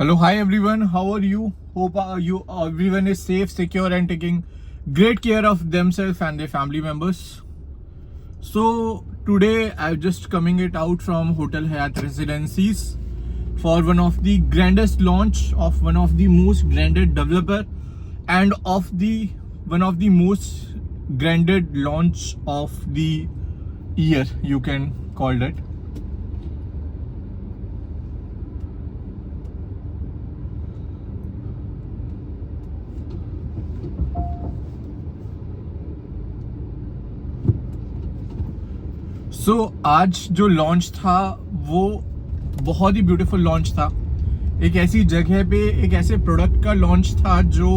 Hello, hi everyone. How are you? Hope everyone is safe, secure, and taking great care of themselves and their family members. So today I'm just coming it out from Hotel Hyatt Residencies for one of the grandest launch of one of the most granted developer and of the one of the most granted launch of the year, you can call it. आज जो launch था वो बहुत ही beautiful launch था। एक ऐसी जगह पे एक ऐसे प्रोडक्ट का लॉन्च था जो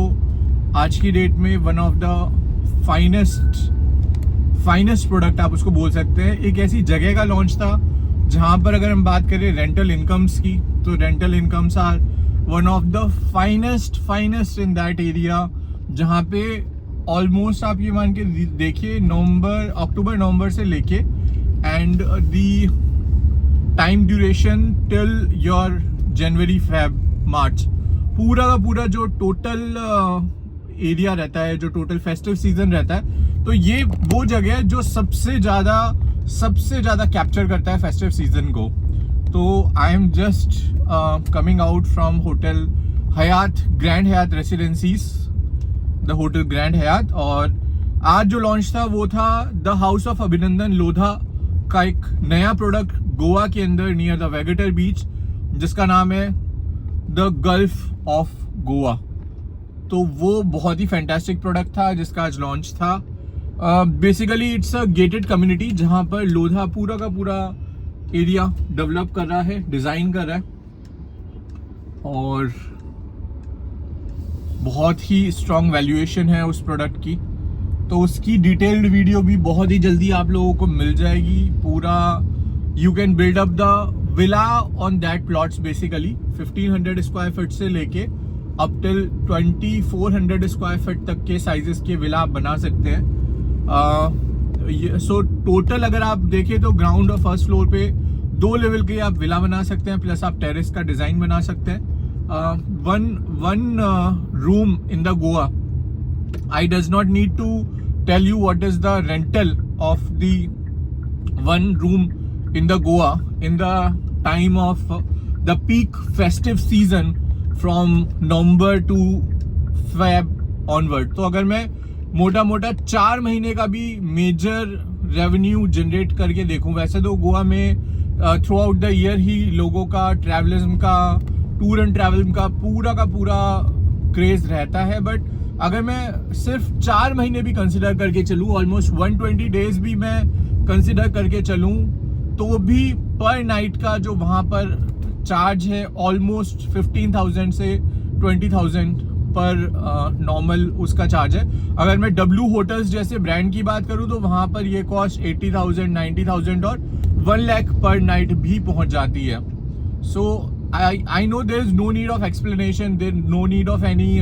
आज की डेट में one of the finest product आप उसको बोल सकते हैं। एक ऐसी जगह का लॉन्च था जहां पर अगर हम बात करें रेंटल इनकम्स की, तो rental incomes are one of the finest in that area, जहां पे ऑलमोस्ट आप ये मान के देखिए अक्टूबर नवंबर से लेके and the time duration till your January Feb March पूरा का पूरा जो टोटल एरिया रहता है, जो टोटल फेस्टिव सीजन रहता है, तो ये वो जगह है जो सबसे ज्यादा कैप्चर करता है फेस्टिव सीजन को। तो I am just coming out from hotel Hyatt Grand Hyatt Residences, the hotel Grand Hyatt, और आज जो लॉन्च था वो था the house of Abhinandan Lodha का एक नया प्रोडक्ट गोवा के अंदर नियर द वेगेटर बीच, जिसका नाम है द गल्फ ऑफ गोवा। तो वो बहुत ही फैंटास्टिक प्रोडक्ट था जिसका आज लॉन्च था। Basically it's a gated community जहां पर लोधा पूरा का पूरा एरिया डेवलप कर रहा है, डिजाइन कर रहा है, और बहुत ही स्ट्रॉन्ग वैल्यूएशन है उस प्रोडक्ट की। तो उसकी डिटेल्ड वीडियो भी बहुत ही जल्दी आप लोगों को मिल जाएगी। पूरा you can build up the villa on that plots, basically 1500 square feet से लेके अप टिल 2400 स्क्वायर फीट तक के साइजेस के विला आप बना सकते हैं। सो टोटल अगर आप देखें तो ग्राउंड और फर्स्ट फ्लोर पे 2 लेवल के आप विला बना सकते हैं, प्लस आप टेरेस का डिजाइन बना सकते हैं। One room in the Goa, I does not need to tell you what is the rental of the one room in the Goa in the time of the peak festive season from November to Feb onward। तो अगर मैं मोटा 4 महीने का भी major revenue generate करके देखूं, वैसे तो गोवा में थ्रू आउट द ईयर ही लोगों का ट्रैवलिज्म का, टूर एंड ट्रैवल का पूरा क्रेज रहता है, बट अगर मैं सिर्फ 4 महीने भी कंसिडर करके चलूं, ऑलमोस्ट 120 डेज भी मैं कंसिडर करके चलूं, तो भी पर नाइट का जो वहां पर चार्ज है ऑलमोस्ट 15,000 से 20,000 पर नॉर्मल उसका चार्ज है। अगर मैं W होटल्स जैसे ब्रांड की बात करूं तो वहां पर ये कॉस्ट 80,000, 90,000 और 1 लाख पर नाइट भी पहुंच जाती है। So I know there is no need of explanation, there no need of any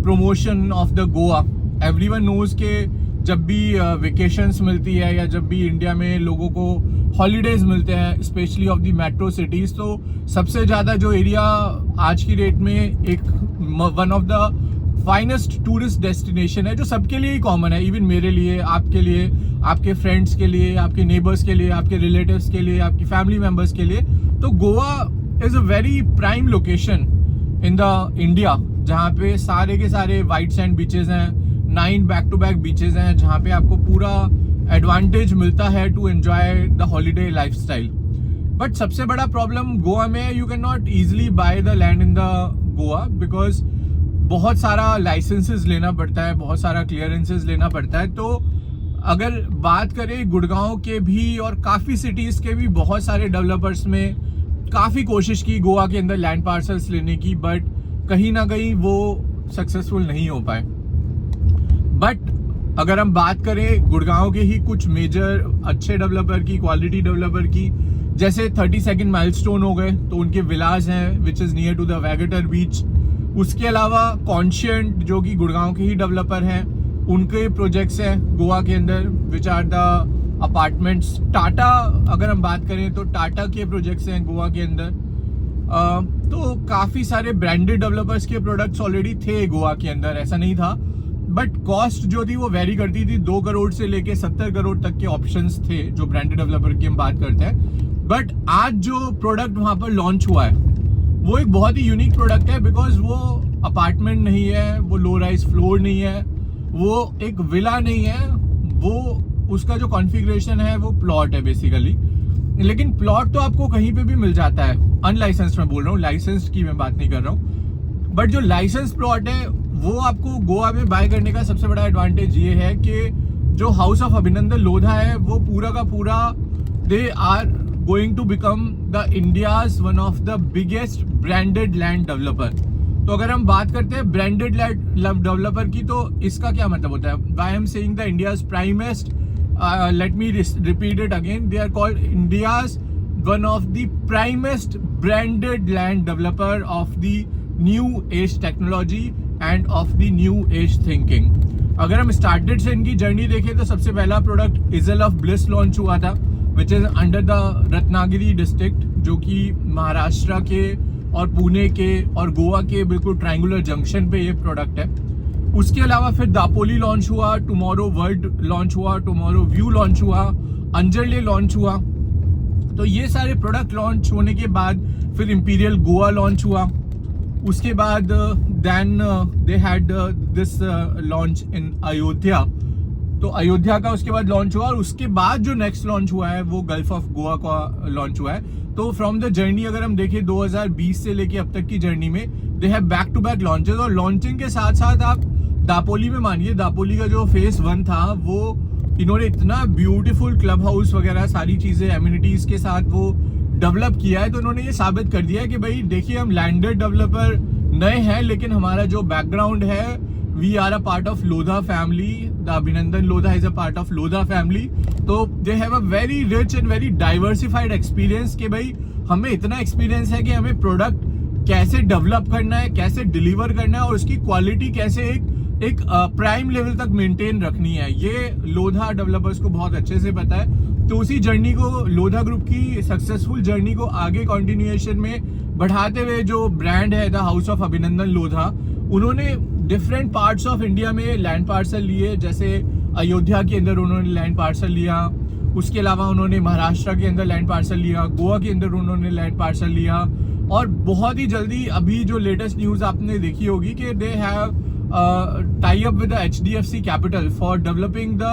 promotion of the Goa. Everyone knows के जब भी वेकेशंस मिलती है या जब भी इंडिया में लोगों को हॉलीडेज मिलते हैं, specially of the metro cities, तो सबसे ज़्यादा जो एरिया आज की डेट में एक one of the finest tourist destination है, जो सबके लिए ही कॉमन है, इवन मेरे लिए, आपके लिए, आपके फ्रेंड्स के लिए, आपके नेबर्स के लिए, आपके रिलेटिव्स के लिए, आपकी फैमिली मेम्बर्स के लिए। तो Goa is a very prime location in the India, जहाँ पे सारे के सारे वाइट सैंड बीचेस हैं, 9 बैक टू बैक बीचेस हैं, जहाँ पे आपको पूरा एडवांटेज मिलता है to enjoy the holiday lifestyle. But सबसे बड़ा प्रॉब्लम गोवा में है, you can not easily buy the land in the Goa, because बहुत सारा लाइसेंसेस लेना पड़ता है, बहुत सारा क्लियरेंसेस लेना पड़ता है। तो अगर बात करें गुड़गांव के भी और काफ़ी सिटीज़ के भी बहुत सारे डेवलपर्स में काफ़ी कोशिश की गोवा के अंदर लैंड पार्सल्स लेने की, बट कहीं ना कहीं वो सक्सेसफुल नहीं हो पाए। बट अगर हम बात करें गुड़गांव के ही कुछ मेजर अच्छे डेवलपर की, क्वालिटी डेवलपर की, जैसे 32nd माइलस्टोन हो गए, तो उनके विलाज हैं which is near to the Vagator beach. उसके अलावा कॉन्शियंट जो कि गुड़गांव के ही डेवलपर हैं, उनके प्रोजेक्ट्स हैं गोवा के अंदर which are the apartments. Tata अगर हम बात करें तो टाटा के प्रोजेक्ट्स हैं गोवा के अंदर। तो काफ़ी सारे ब्रांडेड डेवलपर्स के प्रोडक्ट्स ऑलरेडी थे गोवा के अंदर, ऐसा नहीं था, बट कॉस्ट जो थी वो वेरी करती थी। 2 करोड़ से लेके 70 करोड़ तक के ऑप्शंस थे जो ब्रांडेड डेवलपर की हम बात करते हैं। बट आज जो प्रोडक्ट वहाँ पर लॉन्च हुआ है वो एक बहुत ही यूनिक प्रोडक्ट है, बिकॉज वो अपार्टमेंट नहीं है, वो लो राइज फ्लोर नहीं है, वो एक विला नहीं है, वो उसका जो कॉन्फ़िगरेशन है वो प्लॉट है बेसिकली। लेकिन प्लॉट तो आपको कहीं पे भी मिल जाता है, अनलाइसेंस्ड मैं बोल रहा हूँ, लाइसेंस्ड की मैं बात नहीं कर रहा हूँ। बट जो लाइसेंस प्लॉट है वो आपको गोवा में बाय करने का सबसे बड़ा एडवांटेज ये है कि जो हाउस ऑफ अभिनंदन लोधा है वो पूरा का पूरा they are going to become the India's one of the biggest branded land developer. तो अगर हम बात करते हैं ब्रांडेड लैंड डेवलपर की, तो इसका क्या मतलब होता है? I am saying the India's प्राइमेस्ट, let me repeat it again, they are called India's one of the primest branded land developer of the new age technology and of the new age thinking। अगर हम started से इनकी journey देखें तो सबसे पहला product isle of bliss launch हुआ था, which is under the Ratnagiri district, जो कि महाराष्ट्र के और पुणे के और गोवा के बिल्कुल ट्रायंगुलर जंक्शन पे ये प्रोडक्ट है। उसके अलावा फिर दापोली लॉन्च हुआ, टुमारो वर्ल्ड लॉन्च हुआ, टुमारो व्यू लॉन्च हुआ, अंजरले लॉन्च हुआ। तो ये सारे प्रोडक्ट लॉन्च होने के बाद फिर इंपीरियल गोवा लॉन्च हुआ। उसके बाद then they had this launch in Ayodhya, तो अयोध्या का उसके बाद लॉन्च हुआ। और उसके बाद जो नेक्स्ट लॉन्च हुआ है वो गल्फ ऑफ गोवा का लॉन्च हुआ है। तो फ्रॉम द जर्नी अगर हम देखें 2020 से लेके अब तक की जर्नी में they have back to back launches. और लॉन्चिंग के साथ साथ आप दापोली में मानिए, दापोली का जो फेज 1 था वो इन्होंने इतना ब्यूटीफुल क्लब हाउस वगैरह सारी चीजें एम्यूनिटीज के साथ वो डेवलप किया है। तो उन्होंने ये साबित कर दिया है कि भाई देखिए हम लैंडेड डेवलपर नए हैं, लेकिन हमारा जो बैकग्राउंड है, we are a part of Lodha family, the Abhinandan Lodha is a part of Lodha family. तो they have a very rich and very diversified experience कि भाई हमें इतना एक्सपीरियंस है कि हमें प्रोडक्ट कैसे डेवलप करना है, कैसे डिलीवर करना है और उसकी क्वालिटी कैसे एक प्राइम लेवल तक मेंटेन रखनी है, ये लोधा डेवलपर्स को बहुत अच्छे से पता है। तो उसी जर्नी को, लोधा ग्रुप की सक्सेसफुल जर्नी को आगे कंटिन्यूएशन में बढ़ाते हुए जो ब्रांड है the house of Abhinandan Lodha, उन्होंने डिफरेंट पार्ट्स ऑफ इंडिया में लैंड पार्सल लिए। जैसे अयोध्या के अंदर उन्होंने लैंड पार्सल लिया, उसके अलावा उन्होंने महाराष्ट्र के अंदर लैंड पार्सल लिया, गोवा के अंदर उन्होंने लैंड पार्सल लिया। और बहुत ही जल्दी अभी जो लेटेस्ट न्यूज आपने देखी होगी कि they have tie up with the HDFC Capital for developing the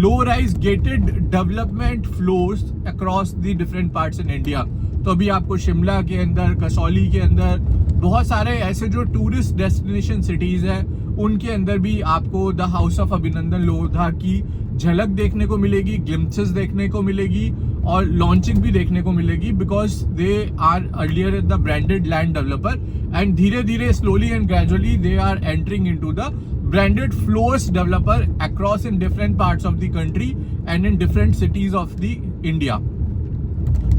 low-rise gated development floors across the different parts in India। तो अभी आपको शिमला के अंदर, कसौली के अंदर, बहुत सारे ऐसे जो टूरिस्ट डेस्टिनेशन सिटीज हैं उनके अंदर भी आपको the house of Abhinandan Lodha की झलक देखने को मिलेगी, ग्लिम्पसेस देखने को मिलेगी और लॉन्चिंग भी देखने को मिलेगी, because they are earlier the branded land developer and धीरे धीरे slowly and gradually they are entering into the branded floors developer across in different parts of the country and in different cities of the India.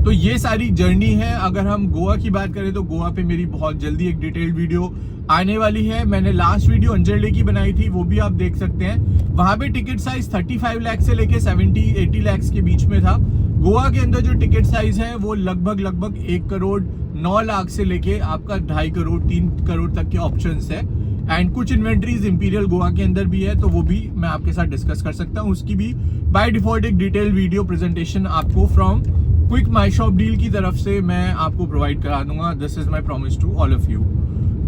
तो ये सारी journey है। अगर हम गोवा की बात करें तो गोवा पे मेरी बहुत जल्दी एक डिटेल्ड वीडियो आने वाली है। मैंने लास्ट वीडियो अंजरले की बनाई थी, वो भी आप देख सकते हैं। वहां पे टिकट साइज 35 लाख से लेके 70-80 लाख के बीच में था। गोवा के अंदर जो टिकट साइज है वो लगभग 1 करोड़ 9 लाख से लेके आपका 2.5 करोड़ 3 करोड़ तक के ऑप्शंस है। एंड कुछ इन्वेंट्रीज इंपीरियल गोवा के अंदर भी है, तो वो भी मैं आपके साथ डिस्कस कर सकता हूँ। उसकी भी बाय डिफॉल्ट एक डिटेल वीडियो प्रेजेंटेशन आपको from quick my shop deal की तरफ से मैं आपको प्रोवाइड करा दूंगा। This is my promise to all of you.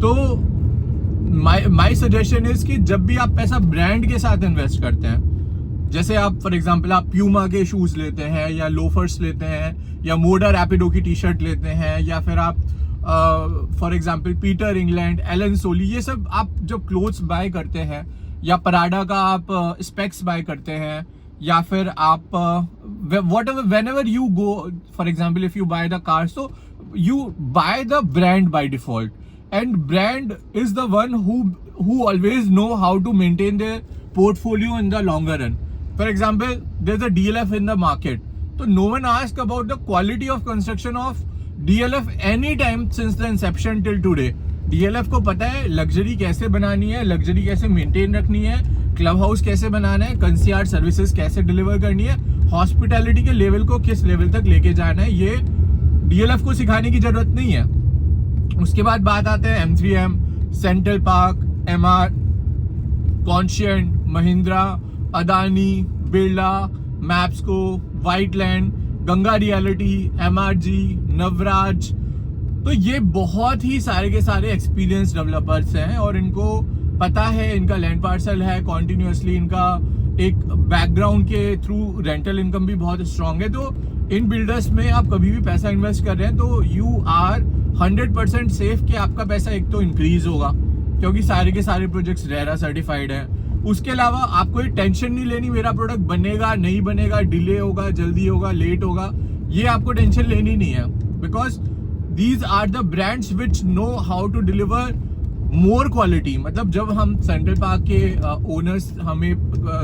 तो माई सजेशन इज कि जब भी आप पैसा ब्रांड के साथ इन्वेस्ट करते हैं, जैसे आप फॉर एग्जांपल आप प्यूमा के शूज लेते हैं या लोफर्स लेते हैं या मोडा रैपिडो की टी शर्ट लेते हैं या फिर आप for example Peter England, Elon सोली, ये सब आप जब क्लोथ्स बाय करते हैं या पराडा का आप स्पेक्स बाय करते हैं या फिर आप whenever you go, for example if you buy the car, so you buy the brand by default, and brand is the one who always know how to maintain their portfolio in the longer run. For example, there's a DLF in the market, so no one asked about the quality of construction of DLF any time since the inception till today. DLF को पता है luxury कैसे बनानी है, luxury कैसे maintain रखनी है, club house कैसे बनाना है, कंसियार्ड सर्विसेज कैसे डिलीवर करनी है, हॉस्पिटैलिटी के लेवल को किस लेवल तक लेके जाना है, ये DLF को सिखाने की जरूरत नहीं है। उसके बाद बात आते हैं M3M, Central Park, MR, Conscient, Mahindra, Adani, Birla, Mapsko, Whiteland, Ganga Realty, MRG, Navraj. तो ये बहुत ही सारे के सारे एक्सपीरियंस डेवलपर्स हैं और इनको पता है, इनका लैंड पार्सल है, कॉन्टिन्यूसली इनका एक बैकग्राउंड के थ्रू रेंटल इनकम भी बहुत स्ट्रांग है। तो इन बिल्डर्स में आप कभी भी पैसा इन्वेस्ट कर रहे हैं तो यू आर 100% सेफ कि आपका पैसा एक तो इंक्रीज होगा क्योंकि सारे के सारे प्रोजेक्ट्स रेरा सर्टिफाइड हैं। उसके अलावा आपको ये टेंशन नहीं लेनी मेरा प्रोडक्ट बनेगा नहीं बनेगा, डिले होगा, जल्दी होगा, लेट होगा, ये आपको टेंशन लेनी नहीं है because these are the brands which know how to deliver more quality. मतलब जब हम सेंट्रल पार्क के ओनर्स हमें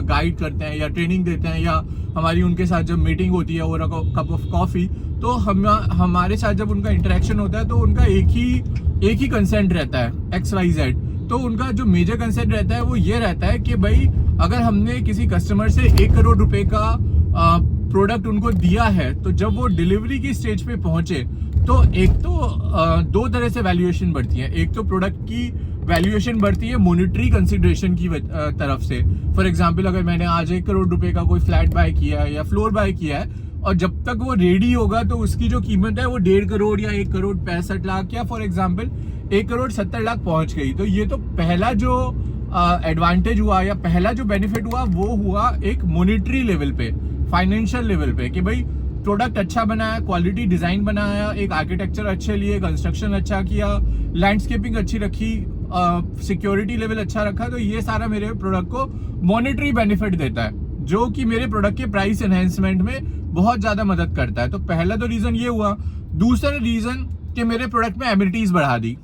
गाइड करते हैं या ट्रेनिंग देते हैं या हमारी उनके साथ जब मीटिंग होती है और कप ऑफ कॉफी, तो हमारे साथ जब उनका इंटरेक्शन होता है तो उनका एक ही कंसेंट रहता है XYZ। तो उनका जो मेजर कंसेंट रहता है वो ये रहता है कि भाई अगर हमने किसी कस्टमर से 1 करोड़ रुपए का प्रोडक्ट उनको दिया है तो जब वो डिलीवरी की स्टेज पे पहुंचे तो एक तो दो तरह से वैल्यूएशन बढ़ती है। एक तो प्रोडक्ट की वैल्यूएशन बढ़ती है मॉनेटरी कंसिडरेशन की तरफ से। फॉर एग्जांपल अगर मैंने आज 1 करोड़ रुपए का कोई फ्लैट बाय किया है या फ्लोर बाय किया है और जब तक वो रेडी होगा तो उसकी जो कीमत है वो 1.5 करोड़ या 1 करोड़ 65 लाख या फॉर एग्जांपल 1 करोड़ 70 लाख पहुंच गई। तो ये तो पहला जो एडवांटेज हुआ या पहला जो बेनिफिट हुआ वो हुआ एक मॉनेटरी लेवल पे, फाइनेंशियल लेवल पे कि भाई प्रोडक्ट अच्छा बनाया, क्वालिटी डिजाइन बनाया, एक आर्किटेक्चर अच्छे लिए, कंस्ट्रक्शन अच्छा किया, लैंडस्केपिंग अच्छी रखी, सिक्योरिटी लेवल अच्छा रखा। तो ये सारा मेरे प्रोडक्ट को मॉनेटरी बेनिफिट देता है जो कि मेरे प्रोडक्ट के प्राइस एनहेंसमेंट में बहुत ज्यादा मदद करता है। तो पहला तो रीजन ये हुआ। दूसरा रीजन कि मेरे प्रोडक्ट में एमिनिटीज बढ़ा दी।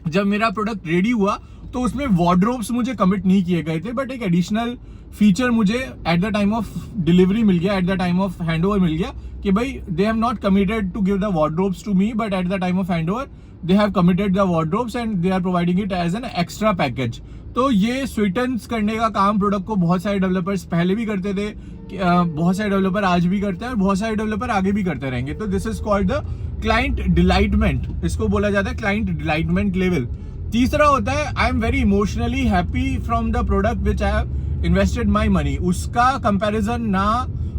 जब मेरा प्रोडक्ट रेडी हुआ तो उसमें वार्डरोब्स मुझे कमिट नहीं किए गए थे बट एक एडिशनल फीचर मुझे at the time of delivery मिल गया, at the time of handover मिल गया कि भाई they have not committed to give the wardrobes to me but at the time of handover they have committed the wardrobes and they are providing it as an extra package. तो ये स्वीटन्स करने का काम product को बहुत सारे developers पहले भी करते थे, बहुत सारे डेवलपर आज भी करते हैं और बहुत सारे डेवलपर आगे भी करते रहेंगे। तो this is called the client delightment, इसको बोला जाता है क्लाइंट डिलाइटमेंट लेवल। तीसरा होता है I am very emotionally happy from the product which I have invested my money. उसका कंपैरिजन ना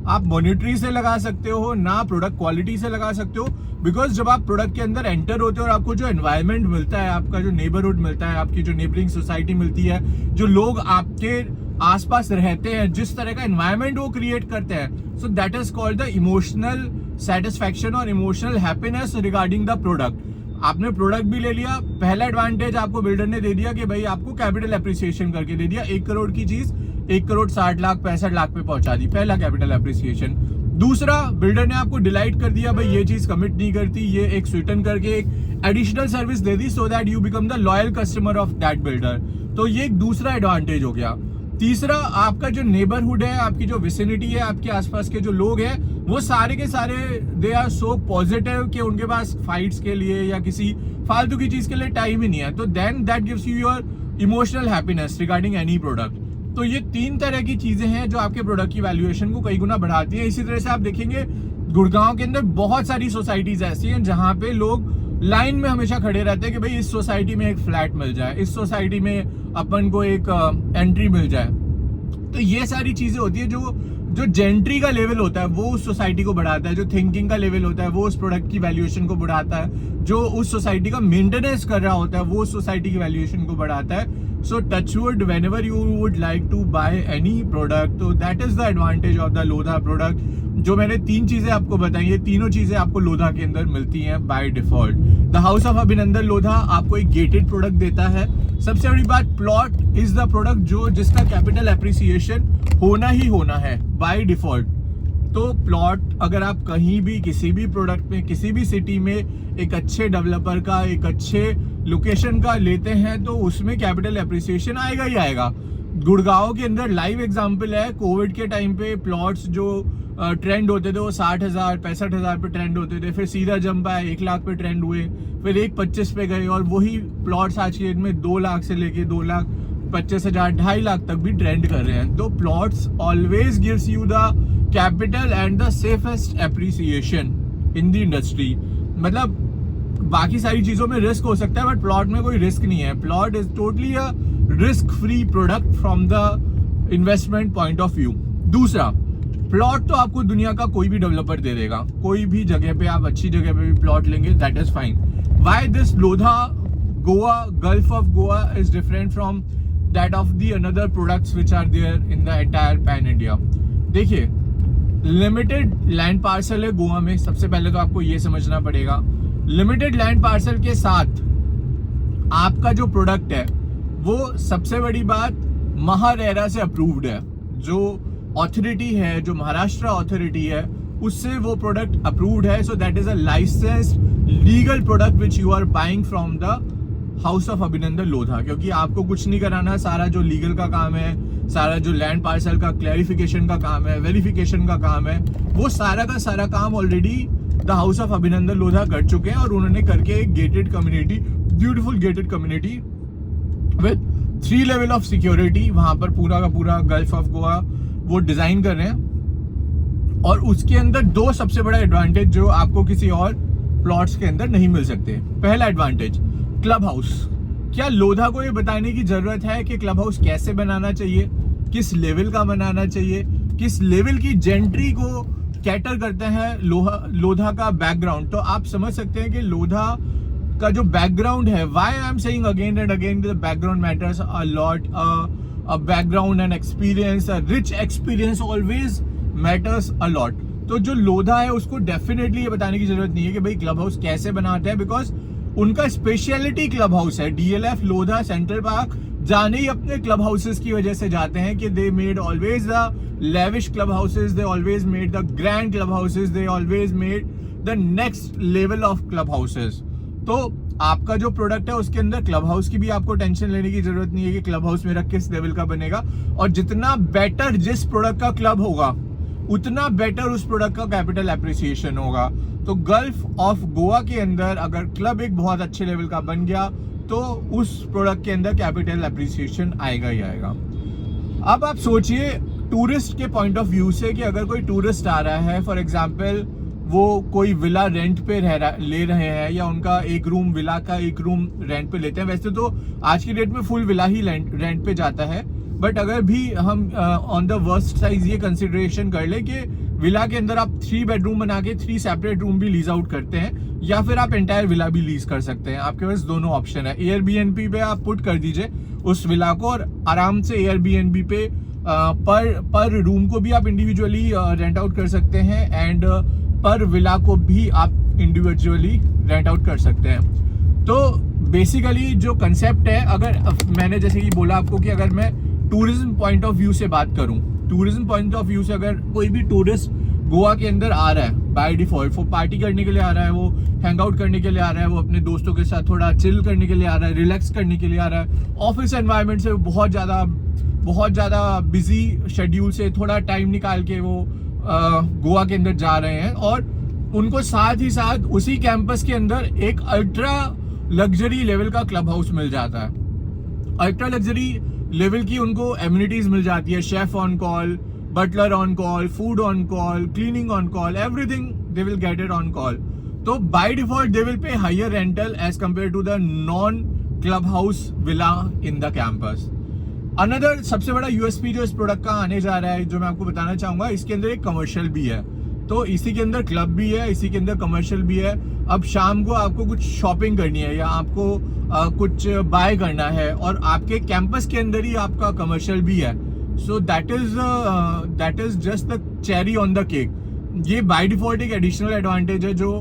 आप मॉनिटरी से लगा सकते हो ना प्रोडक्ट क्वालिटी से लगा सकते हो बिकॉज जब आप प्रोडक्ट के अंदर एंटर होते हो और आपको जो एनवायरनमेंट मिलता है, आपका जो नेबरहुड मिलता है, आपकी जो नेबरिंग सोसाइटी मिलती है, जो लोग आपके आसपास रहते हैं, जिस तरह का एनवायरनमेंट वो क्रिएट करते हैं, so that is called the emotional satisfaction और emotional happiness regarding the product. आपने प्रोडक्ट भी ले लिया, पहला एडवांटेज आपको बिल्डर ने दे दिया कि भाई आपको कैपिटल एप्रिसिएशन करके दे दिया। 1 करोड़ की चीज 1 करोड़ 60 लाख 65 लाख पे पहुंचा दी, पहला कैपिटल एप्रिसिएशन। दूसरा, बिल्डर ने आपको डिलाइट कर दिया भाई ये चीज कमिट नहीं करती, ये एक स्वीटन करके एक additional service they the so that you become the loyal customer of that builder. तो ये एक दूसरा एडवांटेज हो गया। तीसरा, आपका जो नेबरहुड है, आपकी जो विसिनिटी है, आपके आसपास के जो लोग हैं वो सारे के सारे दे आर सो पॉजिटिव कि उनके पास फाइट्स के लिए या किसी फालतू की चीज के लिए टाइम ही नहीं है। तो then that gives you your emotional happiness regarding any product. तो ये 3 तरह की चीजें हैं जो आपके प्रोडक्ट की वैल्यूएशन को कई गुना बढ़ाती है। इसी तरह से आप देखेंगे गुड़गांव के अंदर बहुत सारी सोसाइटीज ऐसी हैं जहां पे लोग लाइन में हमेशा खड़े रहते हैं कि भाई इस सोसाइटी में एक फ्लैट मिल जाए, इस सोसाइटी में अपन को एक एंट्री मिल जाए। तो ये सारी चीजें होती है जो जेंट्री का लेवल होता है वो उस सोसाइटी को बढ़ाता है, जो थिंकिंग का लेवल होता है वो उस प्रोडक्ट की वैल्यूएशन को बढ़ाता है, जो उस सोसाइटी का मेंटेनेंस कर रहा होता है वो उस सोसाइटी की वैल्यूएशन को बढ़ाता है। So touchwood whenever you would like to buy any product, तो that is the advantage of the Lodha product. जो मैंने 3 चीजें आपको बताई, ये तीनों चीजें आपको लोधा के अंदर मिलती हैं by default. The house of Abhinandan Lodha आपको एक गेटेड प्रोडक्ट देता है। सबसे बड़ी बात, प्लॉट इज द प्रोडक्ट जिसका कैपिटल एप्रिसिएशन होना ही होना है बाय डिफॉल्ट। तो प्लॉट अगर आप कहीं भी किसी भी प्रोडक्ट में किसी भी सिटी में एक अच्छे डेवलपर का, एक अच्छे लोकेशन का लेते हैं तो उसमें कैपिटल एप्रिसिएशन आएगा ही आएगा। गुड़गांव के अंदर लाइव एग्जांपल है, कोविड के टाइम पे प्लॉट्स जो ट्रेंड होते थे वो 60,000 65,000 पे ट्रेंड होते थे, फिर सीधा जंप आया 1 लाख पे ट्रेंड हुए, फिर 1.25 पे गए और वही प्लॉट्स आज के डेट में 2 लाख से लेके 2,25,000 2.5 लाख तक भी ट्रेंड कर रहे हैं। तो plots always gives you the capital and the safest appreciation in the industry. मतलब बाकी सारी चीजों में रिस्क हो सकता है, बट प्लॉट में कोई रिस्क नहीं है। Plot is totally a risk free product from the investment point of view. दूसरा, प्लॉट तो आपको दुनिया का कोई भी डेवलपर दे देगा, कोई भी जगह पे आप अच्छी जगह पे भी प्लॉट लेंगे, that is fine. Why this Lodha Goa, gulf of Goa is different from that of the another products which are there in the entire pan India? देखिए, लिमिटेड लैंड पार्सल है गोवा में। सबसे पहले तो आपको ये समझना पड़ेगा, लिमिटेड लैंड पार्सल के साथ आपका जो प्रोडक्ट है वो सबसे बड़ी बात महारेरा से अप्रूव्ड है। जो ऑथोरिटी है, जो महाराष्ट्र अथॉरिटी है, उससे वो प्रोडक्ट अप्रूव्ड है। So that is a licensed legal product which you are buying from the house of Abhinandan Lodha. क्योंकि आपको कुछ नहीं कराना, सारा जो लीगल का काम है, सारा जो लैंड पार्सल का क्लैरिफिकेशन का काम है, वेरिफिकेशन का काम है, वो सारा का सारा काम already the house of Abhinandan Lodha कर चुके हैं। और उन्होंने करके एक gated community, beautiful gated community with 3 level of security वहां पर पूरा का पूरा गल्फ ऑफ गोवा वो डिजाइन कर रहे हैं। और उसके अंदर 2 सबसे बड़ा एडवांटेज जो आपको किसी और प्लॉट्स के अंदर नहीं मिल सकते। पहला एडवांटेज, क्लब हाउस। क्या लोधा को ये बताने की जरूरत है कि क्लब हाउस कैसे बनाना चाहिए, किस लेवल का बनाना चाहिए, किस लेवल की जेंट्री को कैटर करते हैं लोधा का बैकग्राउंड? तो आप समझ सकते हैं कि लोधा का जो बैकग्राउंड है, why I am saying again and again the background matters a lot. A background and experience, a rich experience always matters a lot. तो जो लोधा है उसको डेफिनेटली ये बताने की जरूरत नहीं है कि भाई क्लब हाउस कैसे बनाते हैं, बिकॉज उनका स्पेशलिटी क्लब हाउस है। डीएलएफ लोधा सेंट्रल पार्क जाने ही अपने क्लब हाउसेस की वजह से जाते हैं कि they made always the lavish club houses, they always made the grand club houses, they always made the next level of club houses. तो आपका जो प्रोडक्ट है उसके अंदर क्लब हाउस की भी आपको टेंशन लेने की जरूरत नहीं है कि क्लब हाउस मेरा किस लेवल का बनेगा। और जितना बेटर जिस प्रोडक्ट का क्लब होगा, उतना बेटर उस प्रोडक्ट का कैपिटल एप्रिसिएशन होगा। तो गल्फ ऑफ गोवा के अंदर अगर क्लब एक बहुत अच्छे लेवल का बन गया तो उस प्रोडक्ट के अंदर कैपिटल एप्रिसिएशन आएगा ही आएगा। अब आप सोचिए टूरिस्ट के पॉइंट ऑफ व्यू से कि अगर कोई टूरिस्ट आ रहा है, फॉर एग्जांपल वो कोई विला रेंट पे ले रहे हैं, या उनका एक रूम विला का एक रूम रेंट पे लेते हैं। वैसे तो आज की डेट में फुल विला ही रेंट पे जाता है, बट अगर भी हम ऑन द वर्स्ट साइज ये कंसिडरेशन कर ले कि विला के अंदर आप 3 बेडरूम बना के 3 सेपरेट रूम भी लीज आउट करते हैं, या फिर आप एंटायर विला भी लीज कर सकते हैं। आपके पास दोनों ऑप्शन है। एयरबीएनबी पे आप पुट कर दीजिए उस विला को, और आराम से एयरबीएनबी पे पर रूम को भी आप इंडिविजुअली रेंट आउट कर सकते हैं, एंड पर विला को भी आप इंडिविजुअली रेंट आउट कर सकते हैं। तो बेसिकली जो कंसेप्ट है, अगर मैंने जैसे कि बोला आपको कि अगर मैं टूरिज्म पॉइंट ऑफ व्यू से बात करूं, टूरिज्म पॉइंट ऑफ व्यू से अगर कोई भी टूरिस्ट गोवा के अंदर आ रहा है बाय डिफॉल्ट, वो पार्टी करने के लिए आ रहा है, वो हैंग आउट करने के लिए आ रहा है, वो अपने दोस्तों के साथ थोड़ा चिल करने के लिए आ रहा है, रिलैक्स करने के लिए आ रहा है, ऑफिस एनवायरनमेंट से बहुत ज़्यादा बिजी शेड्यूल से थोड़ा टाइम निकाल के वो गोवा के अंदर जा रहे हैं, और उनको साथ ही साथ उसी कैंपस के अंदर एक अल्ट्रा लग्जरी लेवल का क्लब हाउस मिल जाता है। अल्ट्रा लग्जरी लेवल की उनको एम्यूनिटीज मिल जाती है, chef on call, butler on call, food on call, cleaning on call, everything they will get it on call. तो by default they will pay higher rental as compare to the non club house villa in the campus. Another सबसे बड़ा USP जो इस product का आने जा रहा है, जो मैं आपको बताना चाहूंगा, इसके अंदर एक कमर्शियल भी है। तो इसी के अंदर क्लब भी है, इसी के अंदर कमर्शियल भी है। अब शाम को आपको कुछ शॉपिंग करनी है या आपको कुछ बाय करना है, और आपके कैंपस के अंदर ही आपका कमर्शियल भी है, so that is just the cherry on the cake. ये बाय डिफॉल्ट एक एडिशनल एडवांटेज है जो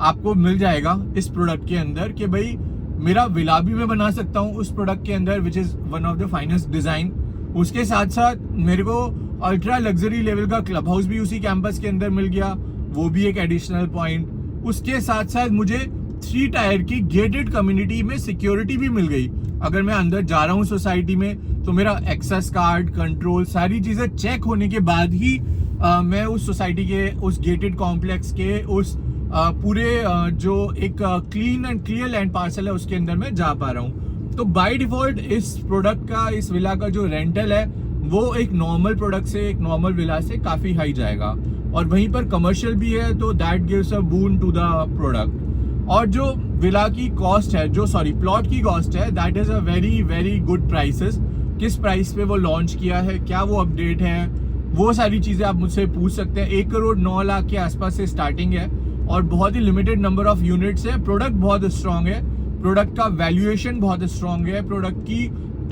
आपको मिल जाएगा इस प्रोडक्ट के अंदर, कि भाई मेरा विला भी मैं बना सकता हूँ उस प्रोडक्ट के अंदर, which is one of the finest design. उसके साथ साथ मेरे को अल्ट्रा लग्जरी लेवल का क्लब हाउस भी उसी कैंपस के अंदर मिल गया, वो भी एक एडिशनल पॉइंट। उसके साथ साथ मुझे 3 टायर की गेटेड कम्युनिटी में सिक्योरिटी भी मिल गई। अगर मैं अंदर जा रहा हूँ सोसाइटी में तो मेरा एक्सेस कार्ड, कंट्रोल, सारी चीजें चेक होने के बाद ही मैं उस सोसाइटी के, उस गेटेड कॉम्प्लेक्स के, उस पूरे जो एक clean and clear land parcel है उसके अंदर मैं जा पा रहा हूँ। तो बाय डिफॉल्ट इस प्रोडक्ट का, इस विला का जो रेंटल है वो एक नॉर्मल प्रोडक्ट से, एक नॉर्मल विला से काफी हाई जाएगा, और वहीं पर कमर्शियल भी है, तो that gives a boon to the product. और जो विला की कॉस्ट है, जो प्लॉट की कॉस्ट है, that is a very very good prices. किस प्राइस पे वो लॉन्च किया है, क्या वो अपडेट है, वो सारी चीज़ें आप मुझसे पूछ सकते हैं। 1,09,00,000 के आसपास से स्टार्टिंग है और बहुत ही लिमिटेड नंबर ऑफ यूनिट्स है। प्रोडक्ट बहुत स्ट्रॉन्ग है, प्रोडक्ट का वैल्यूएशन बहुत स्ट्रॉन्ग है, प्रोडक्ट की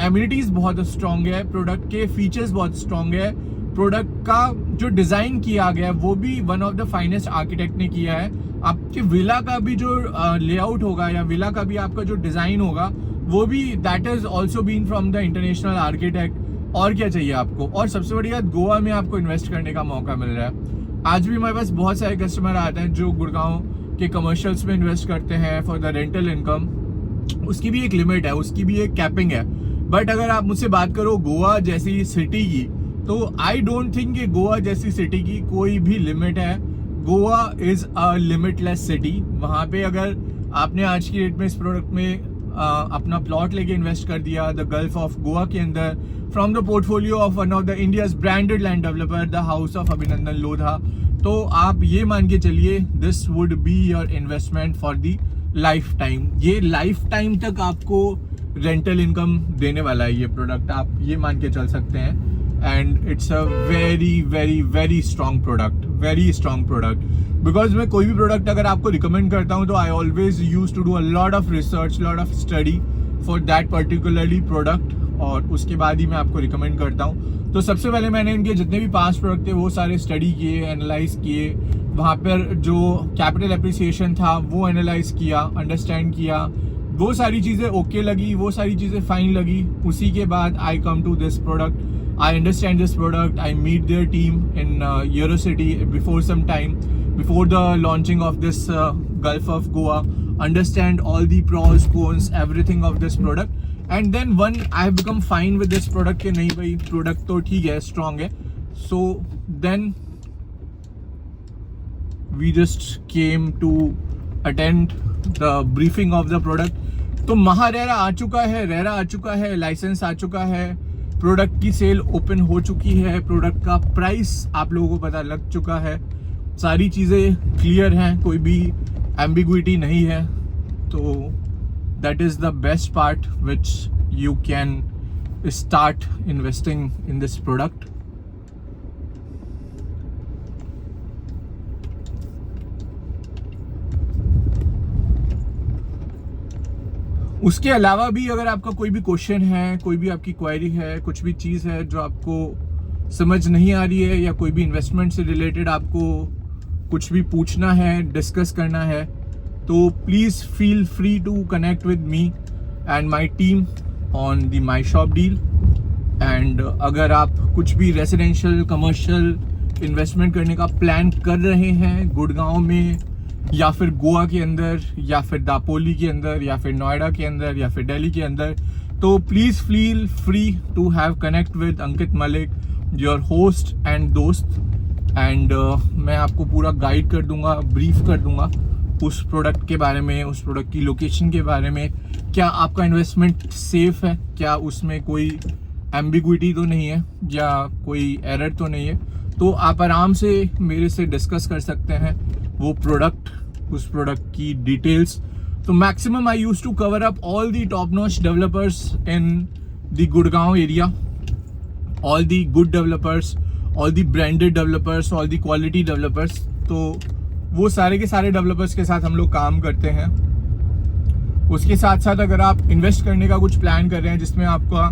एमिनिटीज़ बहुत स्ट्रॉन्ग है, प्रोडक्ट के फीचर्स बहुत स्ट्रॉन्ग है, प्रोडक्ट का जो डिज़ाइन किया गया है वो भी one of the finest architect ने किया है। आपके विला का भी जो लेआउट होगा या विला का भी आपका जो डिज़ाइन होगा वो भी that is also been from the international architect. और क्या चाहिए आपको। और सबसे बड़ी बात, गोवा में आपको इन्वेस्ट करने का मौका मिल रहा है। आज भी हमारे पास बहुत सारे कस्टमर आते हैं जो गुड़गांव के कमर्शियल्स में इन्वेस्ट करते हैं फॉर द रेंटल इनकम। उसकी भी एक लिमिट है, उसकी भी एक कैपिंग है। बट अगर आप मुझसे बात करो गोवा जैसी सिटी की, तो आई डोंट थिंक कि गोवा जैसी सिटी की कोई भी लिमिट है। Goa is a limitless city. वहाँ पे अगर आपने आज की डेट में इस प्रोडक्ट में अपना प्लॉट लेके इन्वेस्ट कर दिया द गल्फ ऑफ गोवा के अंदर, from the portfolio of one of the India's branded land developer the house of Abhinandan Lodha, तो आप ये मान के चलिए this would be your investment for the life time. ये लाइफ टाइम तक आपको रेंटल इनकम देने वाला है ये प्रोडक्ट, आप ये मान के चल सकते हैं। And it's a very very very strong product, very strong product. Because मैं कोई भी प्रोडक्ट अगर आपको रिकमेंड करता हूँ तो I always use to do a lot of research, lot of study for that particularly product, और उसके बाद ही मैं आपको रिकमेंड करता हूँ। तो सबसे पहले मैंने इनके जितने भी पास्ट प्रोडक्ट थे वो सारे स्टडी किए, एनालाइज किए, वहाँ पर जो कैपिटल एप्रिसिएशन था वो एनालाइज किया, अंडरस्टैंड किया, वो सारी चीज़ें ओके लगी, वो सारी चीज़ें फाइन लगी। उसी के बाद I come to this product, I understand this product, I meet their team in Eurocity before some time, before the launching of this Gulf of Goa, understand all the pros, cons, everything of this product, and then one I have become fine with this product कि नहीं भाई product तो ठीक है, strong है। So then we just came to attend the briefing of the product। तो महारेरा आ चुका है, रेरा आ चुका है, लाइसेंस आ चुका है, प्रोडक्ट की सेल ओपन हो चुकी है, प्रोडक्ट का प्राइस आप लोगों को पता लग चुका है, सारी चीज़ें क्लियर हैं, कोई भी एम्बिग्विटी नहीं है। तो that is the best part which you can start investing in this product. उसके अलावा भी अगर आपका कोई भी क्वेश्चन है, कोई भी आपकी क्वेरी है, कुछ भी चीज़ है जो आपको समझ नहीं आ रही है, या कोई भी इन्वेस्टमेंट से रिलेटेड आपको कुछ भी पूछना है, डिस्कस करना है, तो please feel free to connect with me and my team on the my shop deal. And अगर आप कुछ भी रेजिडेंशियल कमर्शियल इन्वेस्टमेंट करने का प्लान कर रहे हैं गुड़गांव में, या फिर गोवा के अंदर, या फिर दापोली के अंदर, या फिर नोएडा के अंदर, या फिर दिल्ली के अंदर, तो please feel free to have connect with Ankit Malik, your host and दोस्त। एंड मैं आपको पूरा गाइड कर दूंगा, ब्रीफ कर दूंगा उस प्रोडक्ट के बारे में, उस प्रोडक्ट की लोकेशन के बारे में, क्या आपका इन्वेस्टमेंट सेफ है, क्या उसमें कोई एम्बिग्विटी तो नहीं है, या कोई एरर तो नहीं है। तो आप आराम से मेरे से डिस्कस कर सकते हैं वो प्रोडक्ट, उस प्रोडक्ट की डिटेल्स। तो maximum I use to cover up all the top notch developers in the Gurgaon area, all the good developers, all the branded developers, all the quality developers. तो वो सारे के सारे डेवलपर्स के साथ हम लोग काम करते हैं। उसके साथ साथ अगर आप इन्वेस्ट करने का कुछ प्लान कर रहे हैं जिसमें आपका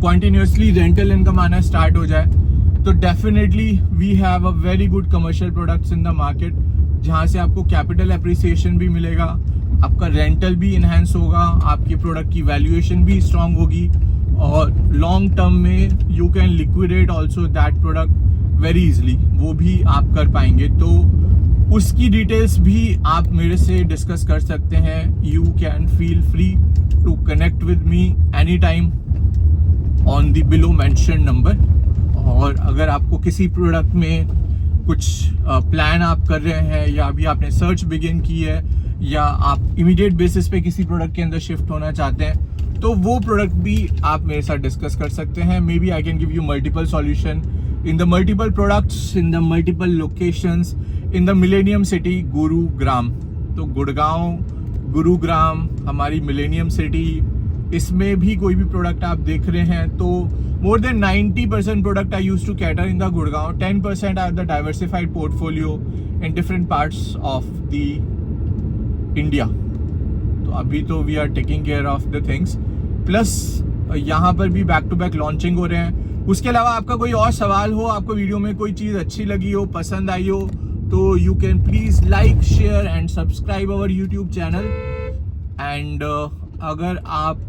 कॉन्टिन्यूसली रेंटल इनकम आना स्टार्ट हो जाए, तो definitely we have a very good commercial products in the market, जहाँ से आपको कैपिटल एप्रिसिएशन भी मिलेगा, आपका रेंटल भी इन्हेंस होगा, आपकी प्रोडक्ट की वैल्यूएशन भी स्ट्रांग होगी, और लॉन्ग टर्म में you can liquidate also that product very easily, वो भी आप कर पाएंगे। तो उसकी डिटेल्स भी आप मेरे से डिस्कस कर सकते हैं। You can feel free to connect with me any time on the below mention number. और अगर आपको किसी प्रोडक्ट में कुछ प्लान आप कर रहे हैं, या अभी आपने सर्च बिगिन की है, या आप इमीडिएट बेसिस पे किसी प्रोडक्ट के अंदर शिफ्ट होना चाहते हैं, तो वो प्रोडक्ट भी आप मेरे साथ डिस्कस कर सकते हैं। Maybe I can give you multiple solution in the multiple products, in the multiple locations, in the millennium city Gurugram. तो गुड़गांव, गुरुग्राम, हमारी मिलेनियम सिटी, इसमें भी कोई भी प्रोडक्ट आप देख रहे हैं तो more than 90% product I used to cater in the Gurgaon. 10% I have the diversified portfolio in different parts of the India. तो अभी तो we are taking care of the things. Plus यहाँ पर भी back to back launching हो रहे हैं. उसके अलावा आपका कोई और सवाल हो, आपको वीडियो में कोई चीज़ अच्छी लगी हो, पसंद आई हो, तो you can please like, share and subscribe our YouTube channel. And अगर आप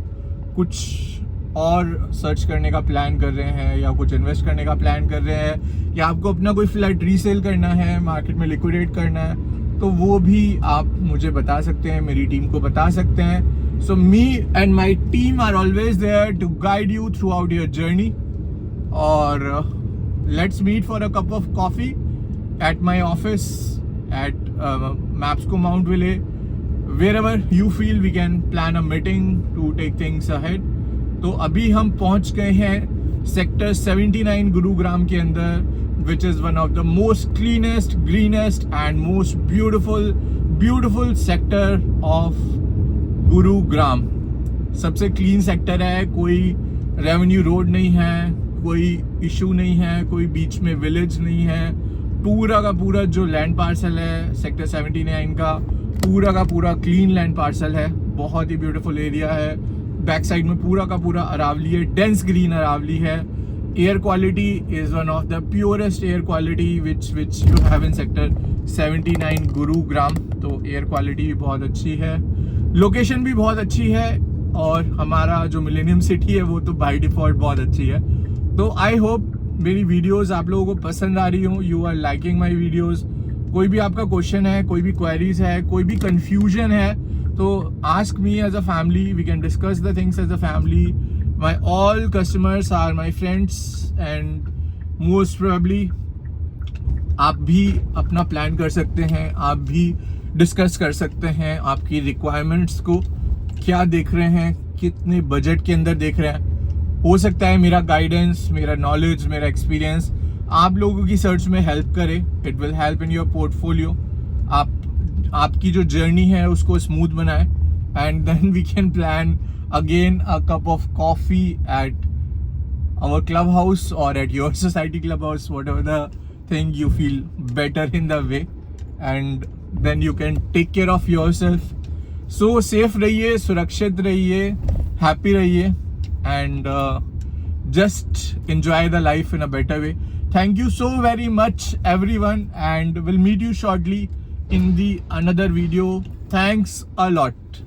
कुछ और सर्च करने का प्लान कर रहे हैं या कुछ इन्वेस्ट करने का प्लान कर रहे हैं या आपको अपना कोई फ्लैट रीसेल करना है, मार्केट में लिक्विडेट करना है, तो वो भी आप मुझे बता सकते हैं, मेरी टीम को बता सकते हैं. So me and my team are always there to guide you throughout your journey. और let's meet for a cup of coffee at my office at Mapsko Mount Ville. wherever you feel we can plan a meeting to take things ahead. तो अभी हम पहुंच गए हैं sector 79 Gurugram के अंदर, which is one of the most cleanest, greenest and most beautiful sector of Gurugram. सबसे clean sector है, कोई रेवेन्यू रोड नहीं है, कोई इशू नहीं है, कोई बीच में विलेज नहीं है. पूरा का पूरा जो लैंड पार्सल है सेक्टर 79 का पूरा क्लीन लैंड पार्सल है. बहुत ही ब्यूटीफुल एरिया है. बैक साइड में पूरा का पूरा अरावली है, डेंस ग्रीन अरावली है. Air quality is one of the purest air quality which you have in sector 79 Gurugram. तो एयर क्वालिटी भी बहुत अच्छी है, लोकेशन भी बहुत अच्छी है, और हमारा जो मिलेनियम सिटी है वो तो बाय डिफॉल्ट बहुत अच्छी है. तो आई होप मेरी वीडियोस आप लोगों को पसंद आ रही हो. You are liking my videos. कोई भी आपका क्वेश्चन है, कोई भी क्वेरीज है, कोई भी कंफ्यूजन है, तो ask me as a family. We can discuss the things as a family. My all customers are my friends and most probably आप भी अपना प्लान कर सकते हैं, आप भी डिस्कस कर सकते हैं आपकी रिक्वायरमेंट्स को, क्या देख रहे हैं, कितने बजट के अंदर देख रहे हैं. हो सकता है मेरा गाइडेंस, मेरा नॉलेज, मेरा एक्सपीरियंस आप लोगों की सर्च में हेल्प करे. It will help in your portfolio. आपकी जो जर्नी है उसको स्मूथ बनाए, and then we can plan again a cup of coffee at our club house और at your society club house, whatever the thing you feel better in the way, and then you can take care of yourself. So safe रहिए, सुरक्षित रहिए, happy रहिए, and just enjoy the life in a better way. Thank you so very much everyone, and we'll meet you shortly in the another video. Thanks a lot.